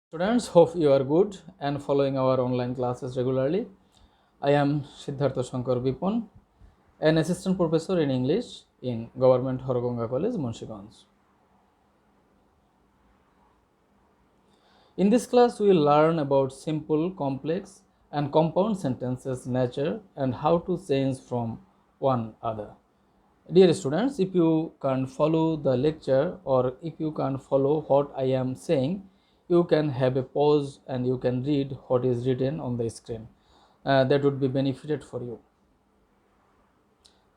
Students, hope you are good and following our online classes regularly. I am Siddhartha Shankar Vipon, an assistant professor in English in Government Horogonga College, Munshiganj. In this class, we will learn about simple, complex, and compound sentences nature and how to change from one other. Dear students, if you can't follow the lecture or if you can't follow what I am saying, you can have a pause and you can read what is written on the screen. That would be benefited for you.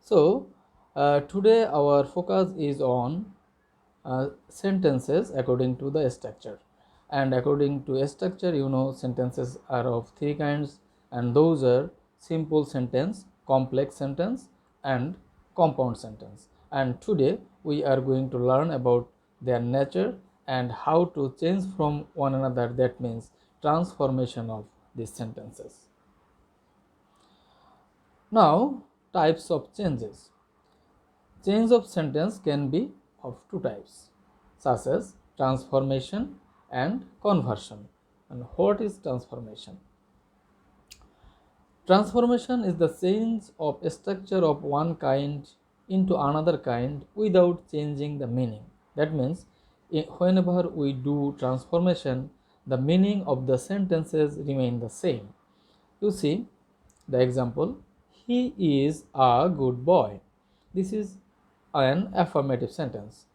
So, today our focus is on sentences according to the structure. And according to a structure, sentences are of three kinds, and those are simple sentence, complex sentence, and compound sentence. And today we are going to learn about their nature and how to change from one another. That means transformation of these sentences. Now, types of changes. Change of sentence can be of two types, such as transformation and conversion. And what is transformation? Transformation is the change of a structure of one kind into another kind without changing the meaning. That means whenever we do transformation, the meaning of the sentences remain the same. You see the example, he is a good boy. This is an affirmative sentence.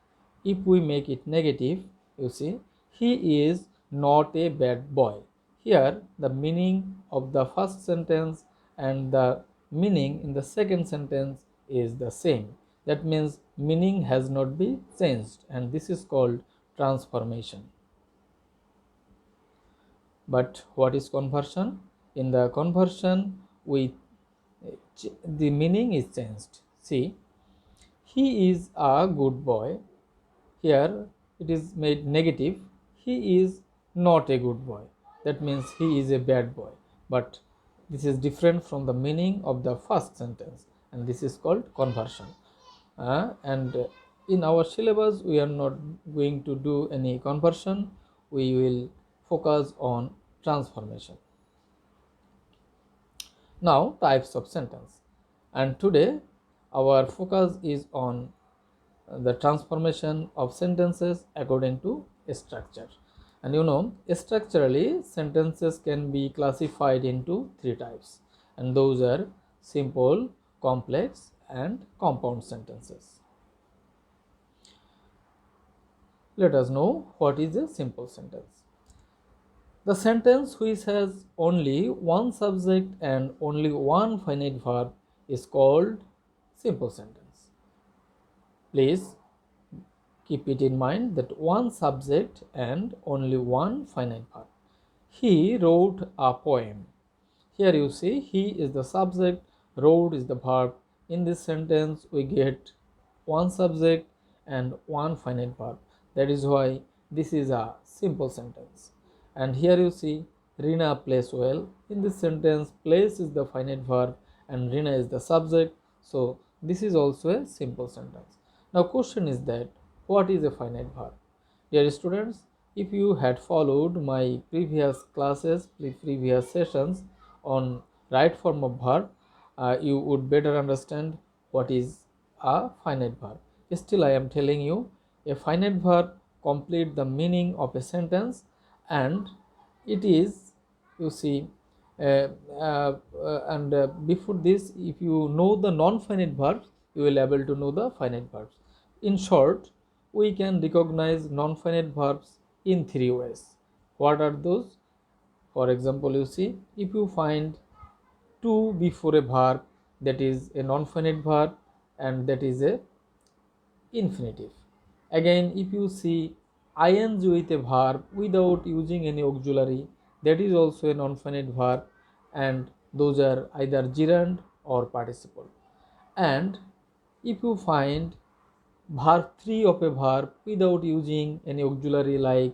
If we make it negative, you see, he is not a bad boy. Here, the meaning of the first sentence and the meaning in the second sentence is the same. That means meaning has not been changed, and this is called transformation. But what is conversion? In the conversion, the meaning is changed. See, he is a good boy. Here it is made negative. He is not a good boy. That means he is a bad boy. But this is different from the meaning of the first sentence, and this is called conversion. And in our syllabus, we are not going to do any conversion. We will focus on transformation. Now, types of sentence, and today our focus is on the transformation of sentences according to structure. And structurally sentences can be classified into three types, and those are simple, complex, and compound sentences. Let us know what is a simple sentence. The sentence which has only one subject and only one finite verb is called simple sentence. Please keep it in mind that one subject and only one finite verb. He wrote a poem. Here you see he is the subject, wrote is the verb. In this sentence we get one subject and one finite verb. That is why this is a simple sentence. And here you see Rina plays well. In this sentence, plays is the finite verb and Rina is the subject. So this is also a simple sentence. Now question is that what is a finite verb? Dear students, if you had followed my previous classes, previous sessions on right form of verb, you would better understand what is a finite verb. Still I am telling you, a finite verb complete the meaning of a sentence, and it is, you see, before this, if you know the non-finite verbs, you will able to know the finite verbs. In short, we can recognize non-finite verbs in three ways. What are those? For example, you see, if you find to before a verb, that is a non-finite verb, and that is a infinitive. Again, if you see ing with a verb without using any auxiliary, that is also a non-finite verb, and those are either gerund or participle. And if you find verb 3 of a verb without using any auxiliary like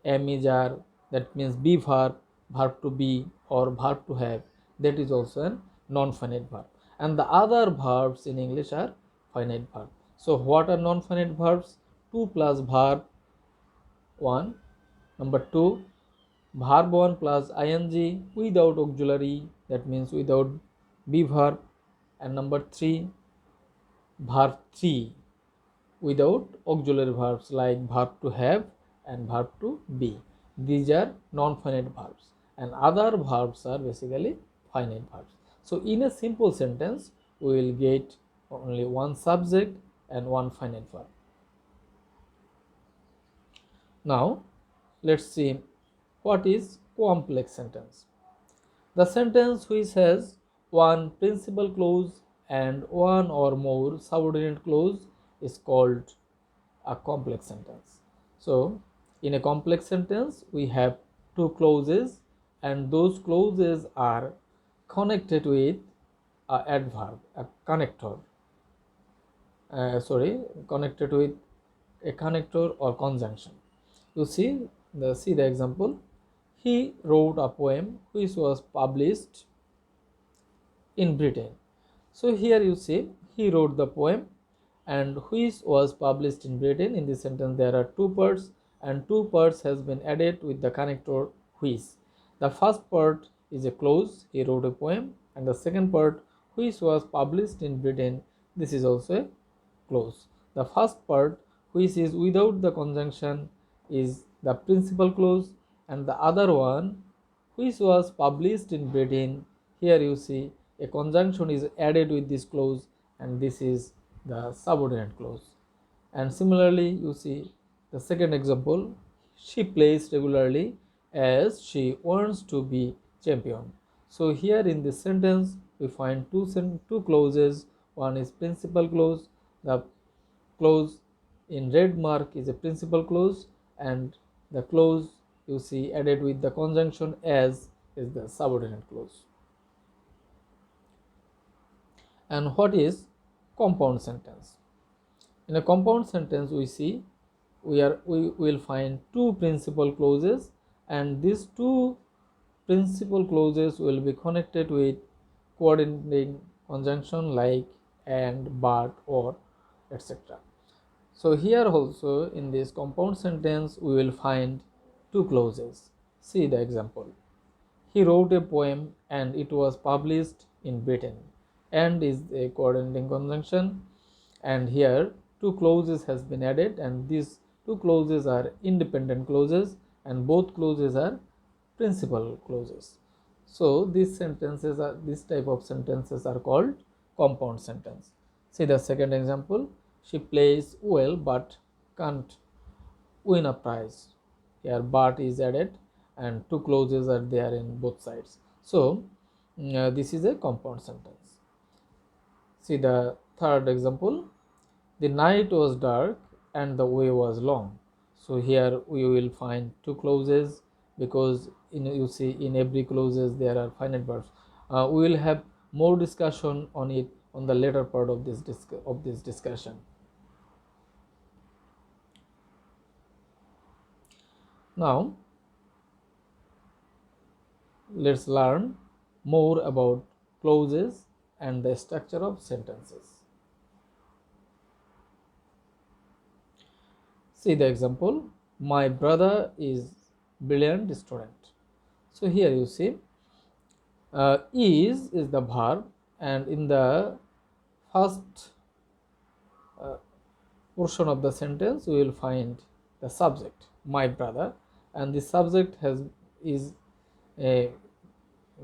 am is are, that means be verb, verb to be, or verb to have, that is also a non-finite verb. And the other verbs in English are finite verb. So what are non-finite verbs? To plus verb 1, number 2, verb 1 plus ing without auxiliary, that means without be verb. And number 3, verb 3 without auxiliary verbs like verb to have and verb to be. These are non-finite verbs, and other verbs are basically finite verbs. So in a simple sentence we will get only one subject and one finite verb. Now let's see what is complex sentence. The sentence which has one principal clause and one or more subordinate clause is called a complex sentence. So in a complex sentence we have two clauses, and those clauses are connected with a adverb, a connector, connected with a connector or conjunction. You see the example. He wrote a poem which was published in Britain. So here you see he wrote the poem and which was published in Britain. In this sentence there are two parts, and two parts has been added with the connector which. The first part is a clause, he wrote a poem, and the second part, which was published in Britain, this is also a clause. The first part, which is without the conjunction, is the principal clause, and the other one, which was published in Britain, here you see a conjunction is added with this clause, and this is the subordinate clause. And similarly you see the second example, she plays regularly as she wants to be champion. So here in this sentence we find two clauses. One is principal clause. The clause in red mark is a principal clause, and the clause you see added with the conjunction as is the subordinate clause. And what is compound sentence? In a compound sentence we see we will find two principal clauses, and these two principal clauses will be connected with coordinating conjunction like and, but, or, etc. So here also in this compound sentence we will find two clauses. See the example. He wrote a poem and it was published in Britain. And is a coordinating conjunction, and here two clauses has been added, and these two clauses are independent clauses, and both clauses are principal clauses. So these sentences are, this type of sentences are called compound sentence. See the second example. She plays well but can't win a prize. Here but is added and two clauses are there in both sides. So this is a compound sentence. See the third example. The night was dark and the way was long. So here we will find two clauses, because you see in every clauses there are finite verbs. We will have more discussion on it on the later part of this discussion. Now let's learn more about clauses and the structure of sentences. See the example. My brother is brilliant student. So here you see is the verb, and in the first portion of the sentence we will find the subject, my brother, and the subject is a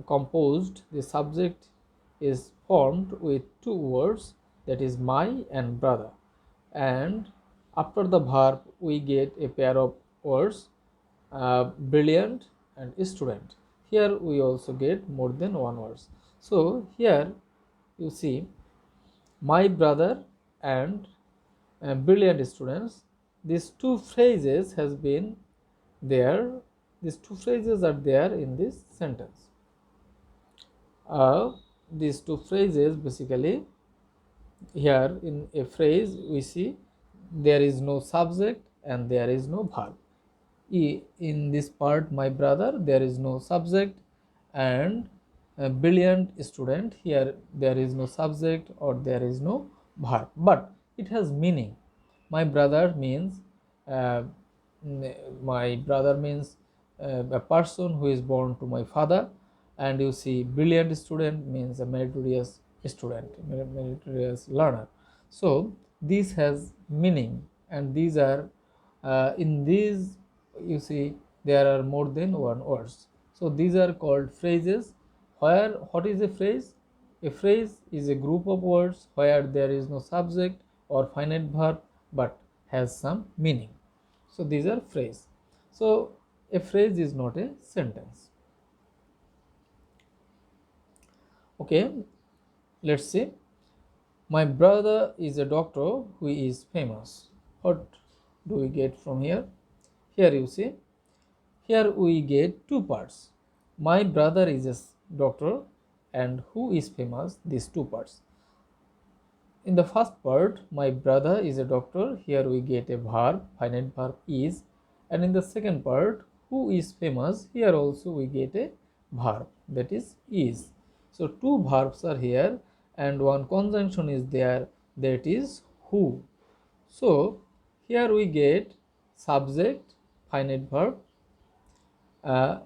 composed, the subject is formed with two words, that is my and brother, and after the verb we get a pair of words, brilliant and student. Here we also get more than one words. So here you see my brother and brilliant students, these two phrases has been there, these two phrases are there in this sentence. These two phrases basically, here in a phrase we see there is no subject and there is no verb. In this part my brother there is no subject, and a brilliant student, here there is no subject or there is no verb, but it has meaning. My brother means my brother means a person who is born to my father, and you see brilliant student means a meritorious student, meritorious learner. So this has meaning, and these are in these, you see, there are more than one words. So these are called phrases. Where what is a phrase? A phrase is a group of words where there is no subject or finite verb but has some meaning. So these are phrase. So a phrase is not a sentence. Okay, let's see. My brother is a doctor who is famous. What do we get from here? Here you see, here we get two parts. My brother is a doctor and who is famous, these two parts. In the first part, my brother is a doctor, here we get a verb, finite verb is, and in the second part, who is famous, here also we get a verb, that is. So two verbs are here and one conjunction is there, that is who. So here we get subject, finite verb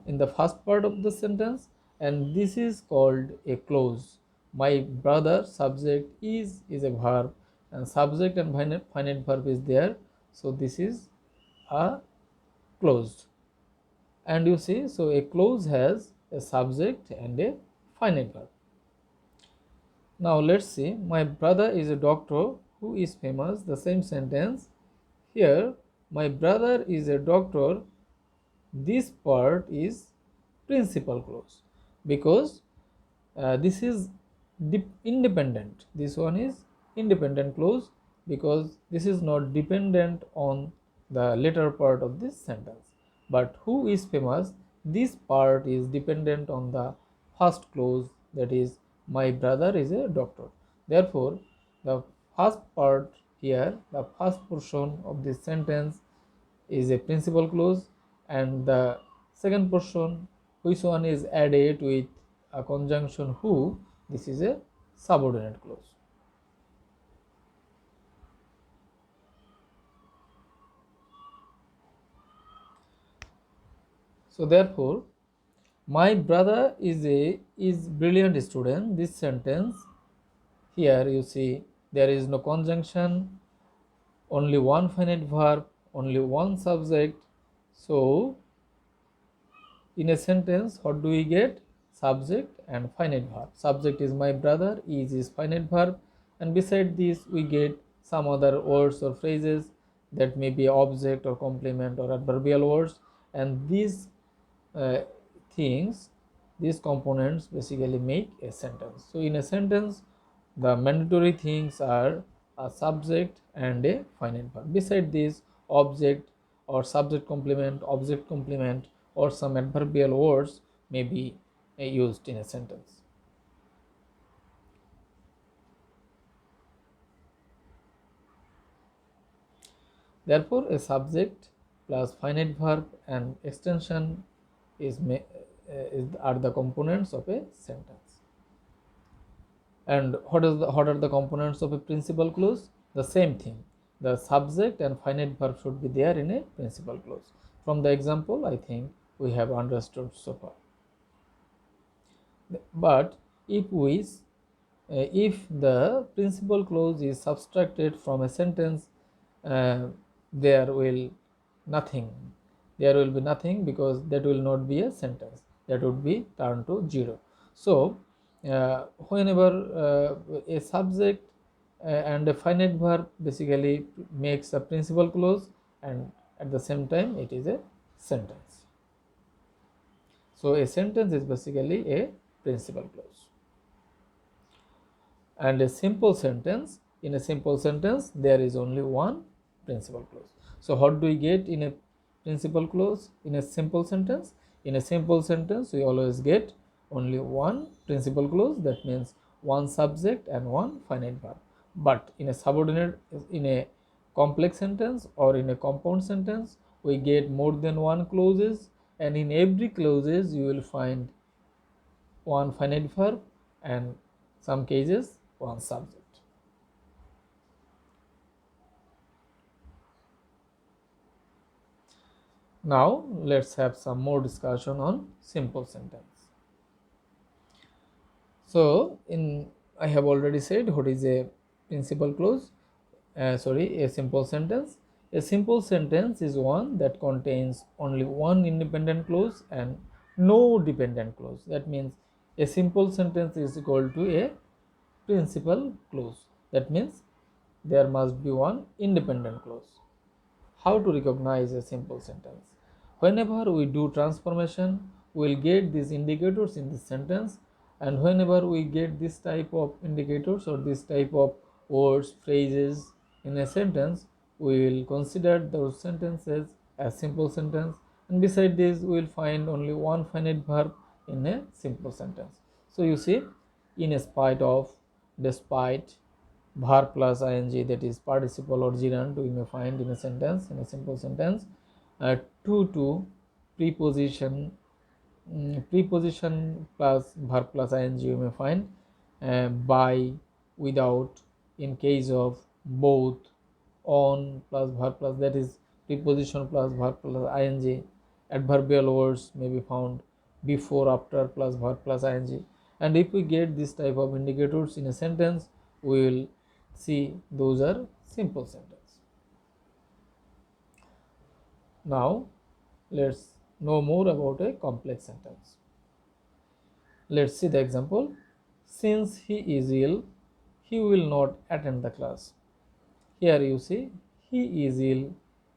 in the first part of the sentence, and this is called a clause. My brother, subject is a verb, and subject and finite verb is there, so this is a clause. And you see, so a clause has a subject and a finite verb. Now let's see, my brother is a doctor who is famous, the same sentence. Here my brother is a doctor, this part is principal clause, because this is independent. This one is independent clause because this is not dependent on the later part of this sentence. But who is famous, this part is dependent on the first clause, that is my brother is a doctor. Therefore the first part here, the first portion of this sentence is a principal clause, and the second portion, which one is added with a conjunction who, this is a subordinate clause. So therefore my brother is brilliant student, this sentence, here you see there is no conjunction, only one finite verb, only one subject. So in a sentence, what do we get? Subject and finite verb. Subject is my brother, is finite verb, and beside this we get some other words or phrases that may be object or complement or adverbial words, and these uh, things, these components basically make a sentence. So in a sentence, the mandatory things are a subject and a finite verb. Beside this, object or subject complement, object complement, or some adverbial words may be used in a sentence. Therefore a subject plus finite verb and extension are the components of a sentence. And what are the components of a principal clause? The same thing, the subject and finite verb should be there in a principal clause. From the example, I think we have understood so far. But if the principal clause is subtracted from a sentence, uh, there will nothing there will be nothing, because that will not be a sentence, that would be turned to zero. So whenever a subject and a finite verb basically makes a principal clause, and at the same time it is a sentence. So a sentence is basically a principal clause. And a simple sentence, in a simple sentence there is only one principal clause. So what do we get in a principal clause in a simple sentence? In a simple sentence we always get only one principal clause, that means one subject and one finite verb. But in a subordinate, in a complex sentence or in a compound sentence, we get more than one clauses, and in every clauses you will find one finite verb and some cases one subject. Now let's have some more discussion on simple sentence. So in I have already said what is a principal clause, a simple sentence. A simple sentence is one that contains only one independent clause and no dependent clause. That means a simple sentence is equal to a principal clause. That means there must be one independent clause. How to recognize a simple sentence? Whenever we do transformation, we will get these indicators in this sentence, and whenever we get this type of indicators or this type of words, phrases in a sentence, we will consider those sentences as simple sentence, and beside this we will find only one finite verb in a simple sentence. So you see, in spite of, despite, verb plus ing, that is participle or gerund, we may find in a sentence, in a simple sentence. To preposition, preposition plus verb plus ing you may find. By, without, in case of, both, on plus verb plus, that is preposition plus verb plus ing. Adverbial words may be found before, after plus verb plus ing. And if we get this type of indicators in a sentence, we will see those are simple sentence. Now let's know more about a complex sentence. Let's see the example. Since he is ill, he will not attend the class. Here you see, he is ill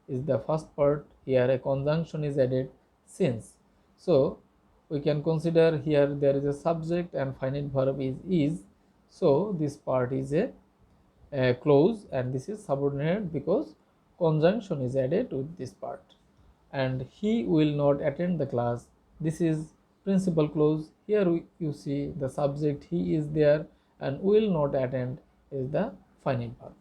is the first part. Here a conjunction is added, since. So we can consider here there is a subject and finite verb is. So this part is a clause, and this is subordinate because conjunction is added with this part. And he will not attend the class, this is principal clause. Here you see the subject he is there, and will not attend is the finite verb.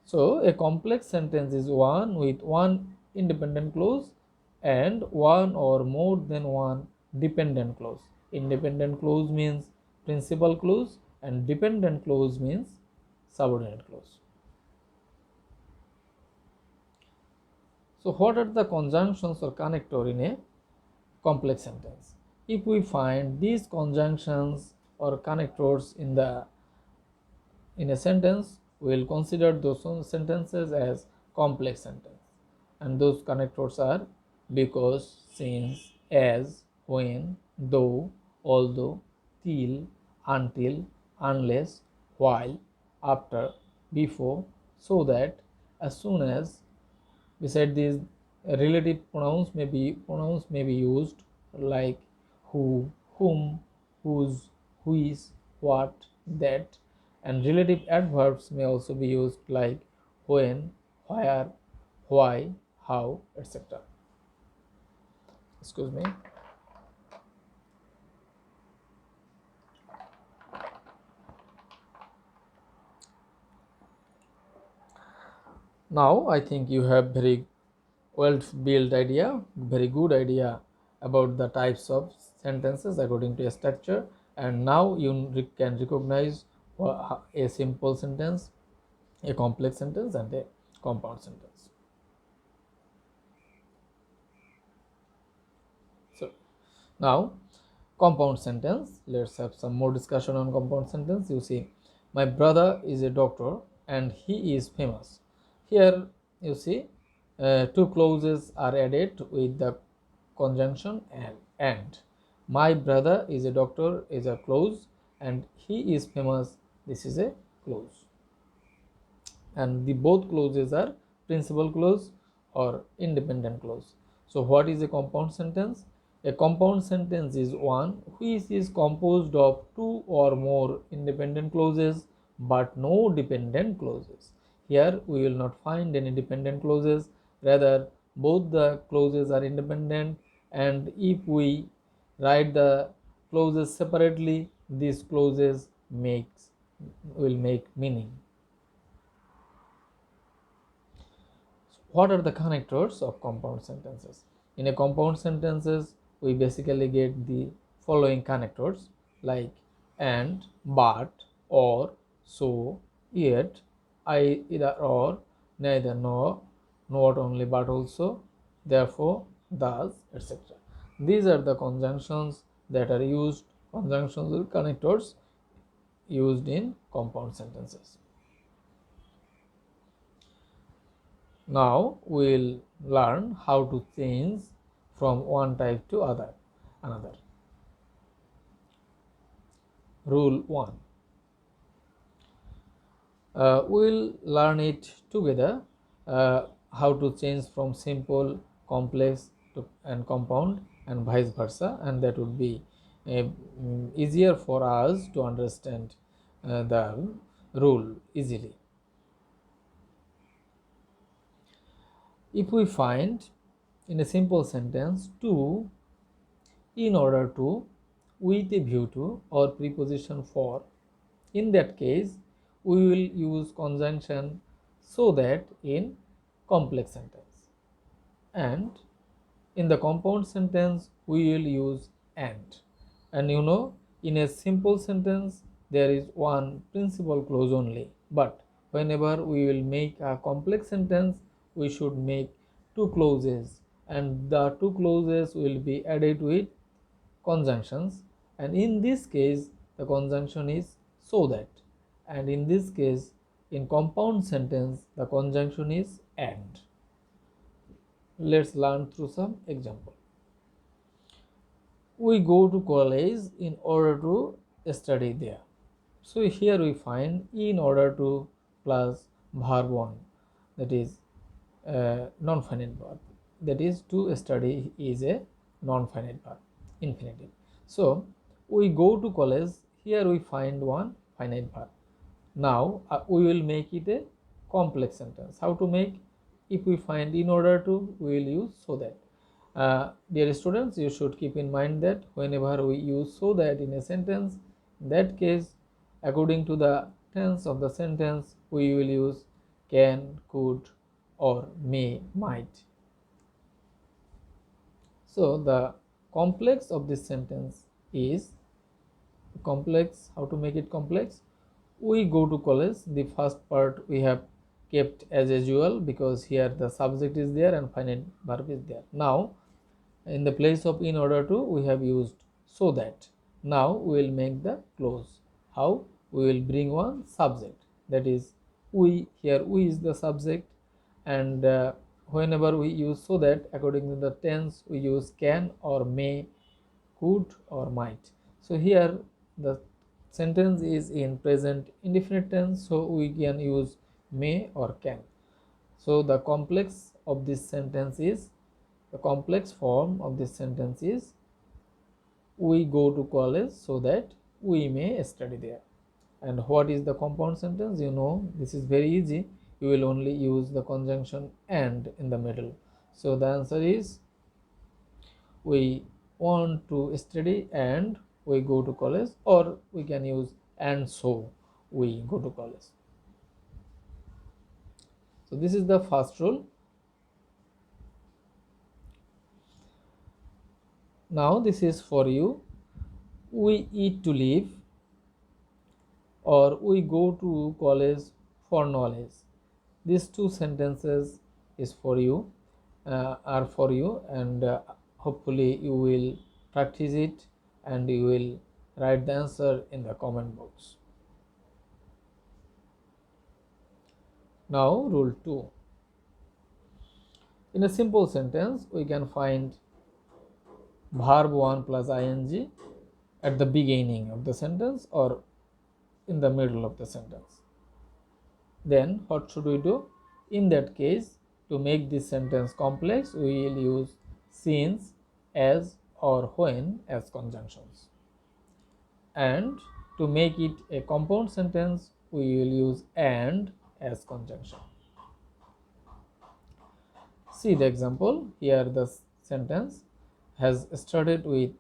So a complex sentence is one with one independent clause and one or more than one dependent clause. Independent clause means principal clause and dependent clause means subordinate clause. So what are the conjunctions or connector in a complex sentence? If we find these conjunctions or connectors in a sentence, we will consider those sentences as complex sentence. And those connectors are because, since, as, when, though, although, till, until, unless, while, after, before, so that, as soon as. Beside these, relative pronouns may be used like who, whom, whose, whose, what, that, and relative adverbs may also be used like when, where, why, how, etc. Excuse me. Now I think you have very well built idea, very good idea about the types of sentences according to a structure, and now you can recognize a simple sentence, a complex sentence, and a compound sentence. So now compound sentence, let's have some more discussion on compound sentence. You see, my brother is a doctor and he is famous. Here you see, two clauses are added with the conjunction and. My brother is a doctor is a clause, and he is famous, this is a clause. And the both clauses are principal clause or independent clause. So what is a compound sentence? A compound sentence is one which is composed of two or more independent clauses but no dependent clauses. Here we will not find any dependent clauses, rather both the clauses are independent, and if we write the clauses separately, these clauses will make meaning. What are the connectors of compound sentences? In a compound sentences, we basically get the following connectors like and, but, or, so, yet, either or, neither nor, not only but also, therefore, thus, etc. These are the conjunctions that are used, conjunctions or connectors used in compound sentences. Now we'll learn how to change from one type to another. Rule 1. We'll learn it together, how to change from simple, complex and compound and vice versa, and that would be easier for us to understand the rule easily. If we find in a simple sentence to, in order to, with a view to, or preposition for, in that case we will use conjunction so that in complex sentence, and in the compound sentence we will use and you know, in a simple sentence there is one principal clause only, but whenever we will make a complex sentence we should make two clauses, and the two clauses will be added with conjunctions, and in this case the conjunction is so that, and in this case in compound sentence the conjunction is and. Let's learn through some example. We go to college in order to study there. So here we find in order to plus verb 1, that is non-finite verb, that is to study is a non-finite verb, infinitive. So we go to college, here we find one finite verb. Now we will make it a complex sentence. How to make? If we find in order to, we will use so that. Dear students, you should keep in mind that whenever we use so that in a sentence, in that case, according to the tense of the sentence, we will use can, could, or may, might. So the complex of this sentence is complex. How to make it complex? We go to college, the first part we have kept as usual because here the subject is there and finite verb is there. Now in the place of in order to, we have used so that. Now we will make the clause. How? We will bring one subject, that is we. Here we is the subject, and whenever we use so that, according to the tense we use can or may, could or might. So here the sentence is in present indefinite tense, so we can use may or can. So the complex of this sentence is, the complex form of this sentence is we go to college so that we may study there. And what is the compound sentence? You know, this is very easy. You will only use the conjunction and in the middle. So the answer is we want to study and we go to college, or we can use and so we go to college. So this is the first rule. Now this is for you. We eat to live, or we go to college for knowledge. These two sentences is for you, are for you, and hopefully you will practice it and you will write the answer in the comment box. Now rule 2. In a simple sentence we can find verb 1 plus ing at the beginning of the sentence or in the middle of the sentence. Then what should we do? In that case, to make this sentence complex, we will use since, as, or when as conjunctions. And to make it a compound sentence, we will use and as conjunction. See the example. Here the sentence has started with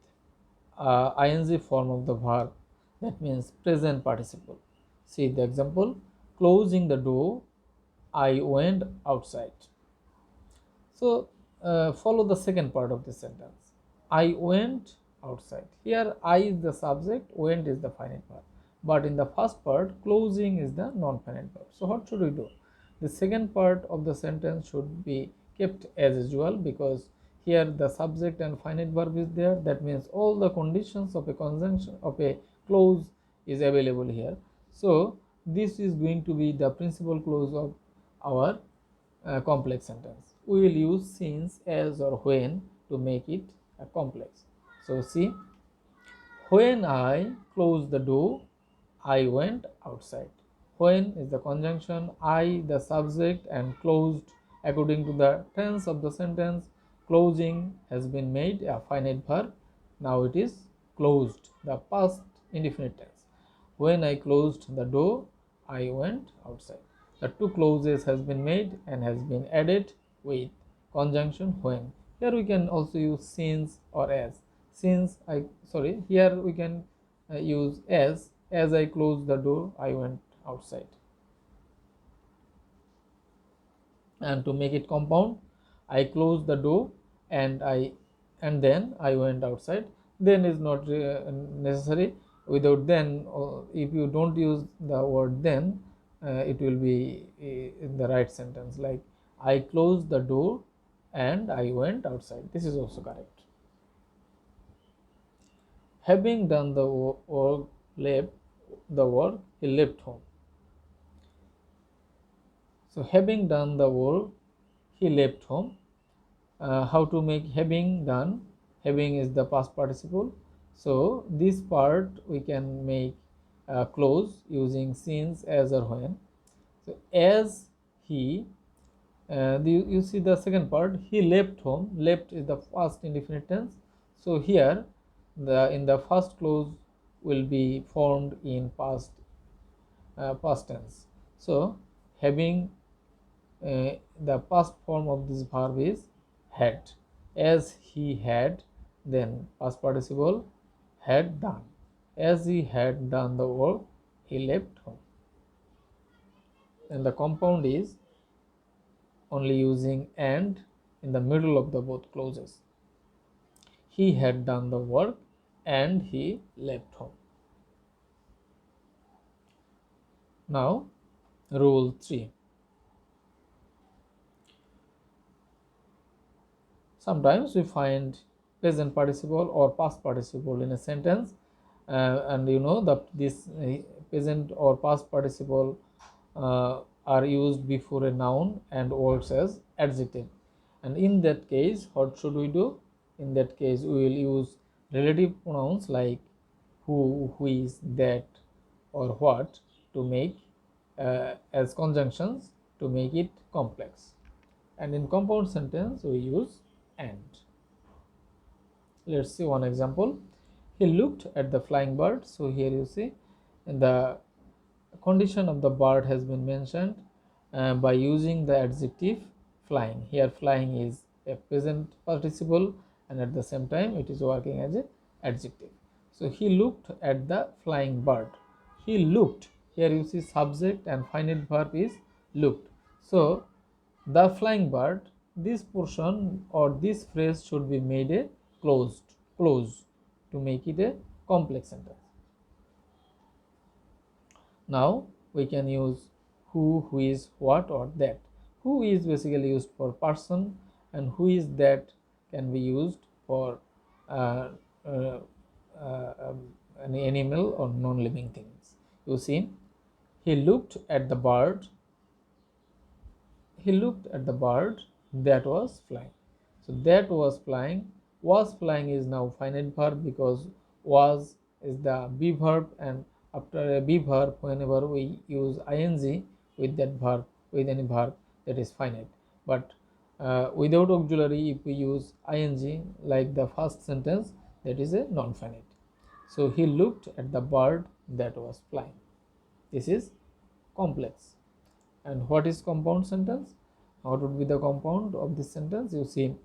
ing form of the verb, that means present participle. See the example. Closing the door, I went outside. So follow the second part of the sentence. I went outside. Here I is the subject, went is the finite verb. But in the first part, closing is the non-finite verb. So what should we do? the second part of the sentence should be kept as usual, because here the subject and finite verb is there. That means all the conditions of a conjunction of a clause is available here. So this is going to be the principal clause of our complex sentence. We will use since, as, or when to make it complex. So see, when I closed the door, I went outside. When is the conjunction, I the subject, and closed according to the tense of the sentence. Closing has been made a finite verb. Now it is closed, the past indefinite tense. When I closed the door, I went outside. The two clauses has been made and has been added with conjunction when. Here we can also use since or as. Since I, sorry, here we can use as I closed the door, I went outside. And to make it compound, I closed the door and then I went outside. Then is not necessary. Without then, if you don't use the word then, it will be in the right sentence, like I closed the door and I went outside. This is also correct. Having done the work, he left home. So having done the work, he left home. How to make having done? Having is the past participle. So this part we can make clause using since, as, or when. So as he, you see the second part, he left home. Left is the past indefinite tense. So here in the first clause will be formed in past tense. So having, the past form of this verb is had. As he had, then past participle had done. As he had done the work, he left home. And the compound is only using and in the middle of the both clauses. He had done the work and he left home. Now, rule 3. Sometimes we find present participle or past participle in a sentence, and you know that this present or past participle are used before a noun and works as adjective. And in that case, what should we do? In that case, we will use relative pronouns like who, is, that, or what to make as conjunctions to make it complex. And in compound sentence, we use and. Let's see one example. He looked at the flying bird. So here you see the condition of the bird has been mentioned by using the adjective flying. Here flying is a present participle and at the same time it is working as an adjective. So he looked at the flying bird. He looked, here you see subject and finite verb is looked. So the flying bird, this portion or this phrase should be made a close to make it a complex sentence. Now we can use who, is, what, or that. Who is basically used for person and who is that can be used for uh, uh, an animal or non-living things. You see, he looked at the bird. He looked at the bird that was flying. So that was flying is now finite verb, because was is the be verb, and after a be verb, whenever we use ing with that verb, with any verb, that is finite. But without auxiliary, if we use ing like the first sentence, that is a non-finite. So he looked at the bird that was flying. This is complex. And what is compound sentence? What would be the compound of this sentence? You see,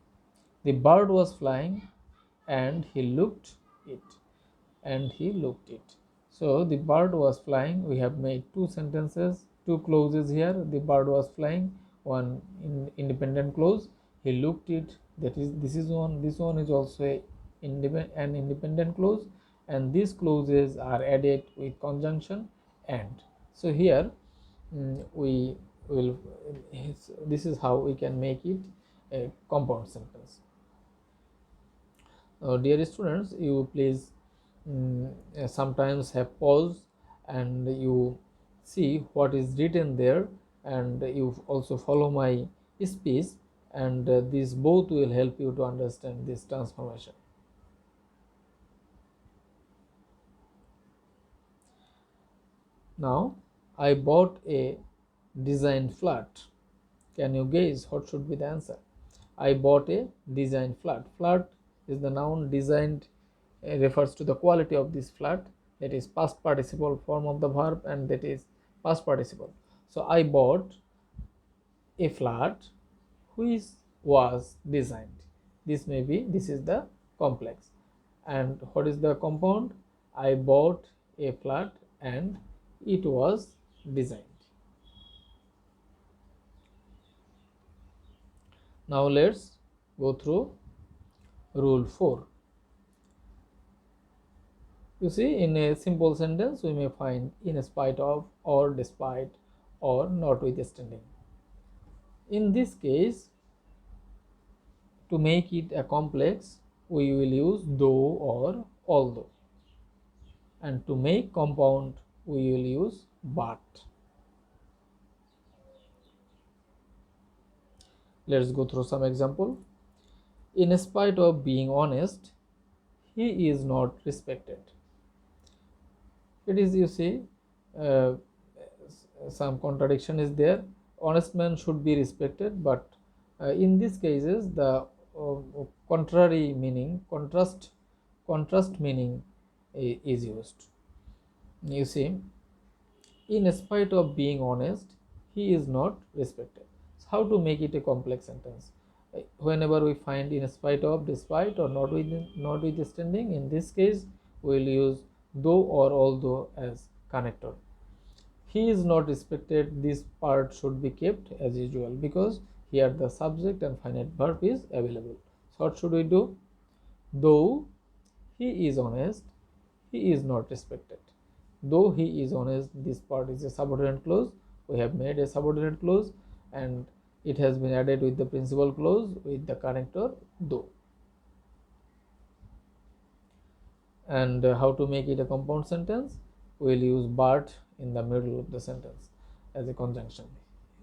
the bird was flying and he looked it. So the bird was flying. We have made two sentences, two clauses here. The bird was flying, one independent clause. He looked it. That is, this one is also an independent clause, and these clauses are added with conjunction and. So here we will this is how we can make it a compound sentence. Dear students, you please sometimes have pause and you see what is written there, and you also follow my speech, and these both will help you to understand this transformation. Now, I bought a designed flat. Can you guess what should be the answer? I bought a designed flat. Flat is the noun, designed refers to the quality of this flat, that is past participle form of the verb, and that is past participle. So I bought a flat which was designed. This is the complex. And what is the compound? I bought a flat and it was designed. Now let's go through rule 4. You see, in a simple sentence we may find in spite of, or despite, or notwithstanding. In this case, to make it a complex, we will use though or although, and to make compound we will use but. Let's go through some example. In spite of being honest, he is not respected. It is, you see, uh, some contradiction is there. Honest man should be respected, but in these cases the contrary meaning, contrast meaning is used. You see, in spite of being honest, he is not respected. So how to make it a complex sentence? Whenever we find in spite of, despite, or notwithstanding, in this case we will use though or although as connector. He is not respected, this part should be kept as usual, because here the subject and finite verb is available. So what should we do? Though he is honest, he is not respected. Though he is honest, this part is a subordinate clause. We have made a subordinate clause and it has been added with the principal clause with the connector though. And how to make it a compound sentence? We will use but in the middle of the sentence as a conjunction.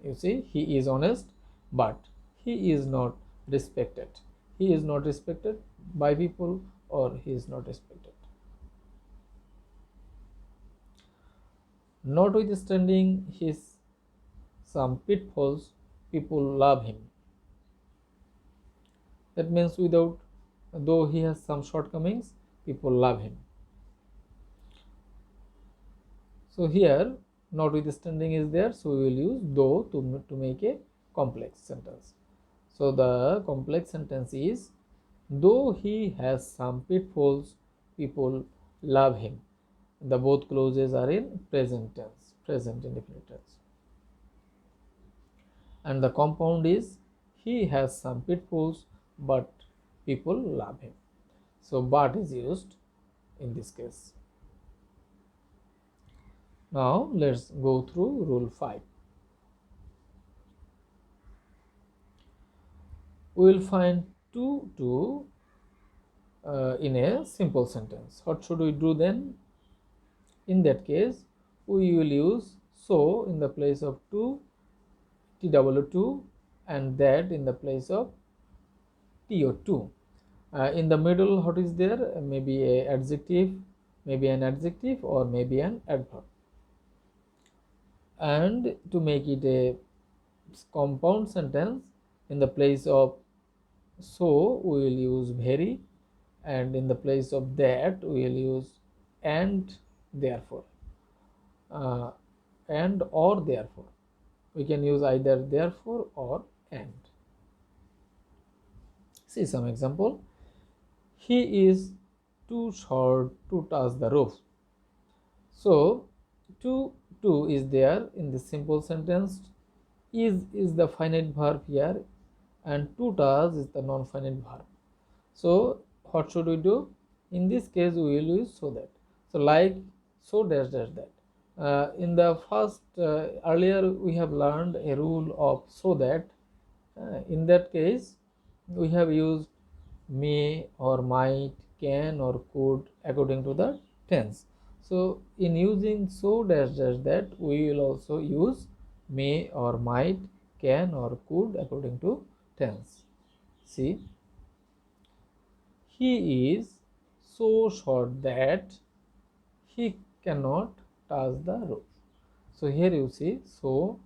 You see, he is honest, but he is not respected. He is not respected by people, or he is not respected. Notwithstanding his some pitfalls, people love him. That means though he has some shortcomings, people love him. So here notwithstanding is there, so we will use though to make a complex sentence. So the complex sentence is, though he has some pitfalls, people love him. The both clauses are in present tense, present indefinite tense. And the compound is, he has some pitfalls but people love him. So but is used in this case. Now let's go through rule 5. We will find to in a simple sentence. What should we do then? In that case, we will use so in the place of to, two, and that in the place of to. In the middle, what is there? Maybe a adjective, maybe an adjective, or maybe an adverb. And to make it a compound sentence, in the place of so we will use very, and in the place of that we will use and therefore, and or therefore. We can use either therefore or and. See some example. He is too short to touch the roof. So to is there in the simple sentence. Is the finite verb here, and to touch is the non-finite verb. So what should we do? In this case we will use so that. So like so dash dash that. In the first earlier we have learned a rule of so that. In that case we have used may or might, can or could according to the tense. So in using so dash dash that, we will also use may or might, can or could according to tense. See, he is so short that he cannot touch the roof. So here you see so,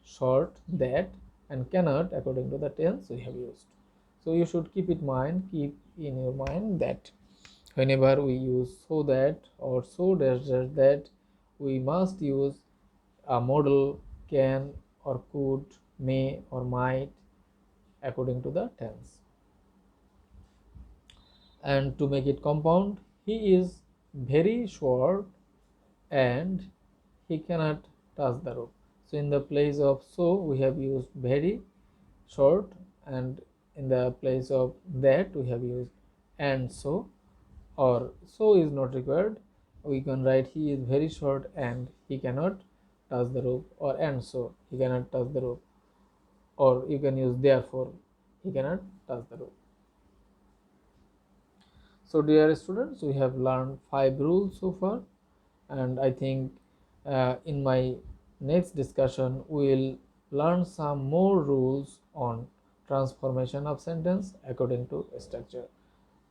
short, that, and cannot according to the tense we have used. So you should keep in your mind that whenever we use so that or so dash dash that, we must use a modal can or could, may or might according to the tense. And to make it compound, he is very short and he cannot touch the roof. So in the place of so we have used very short, and in the place of that we have used and so, or so is not required. We can write he is very short and he cannot touch the roof, or and so he cannot touch the roof, or you can use therefore he cannot touch the roof. So dear students, we have learned 5 rules so far, and I think in my next discussion we will learn some more rules on transformation of sentence according to structure.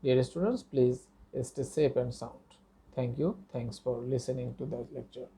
Dear students, please stay safe and sound. Thank you. Thanks for listening to the lecture.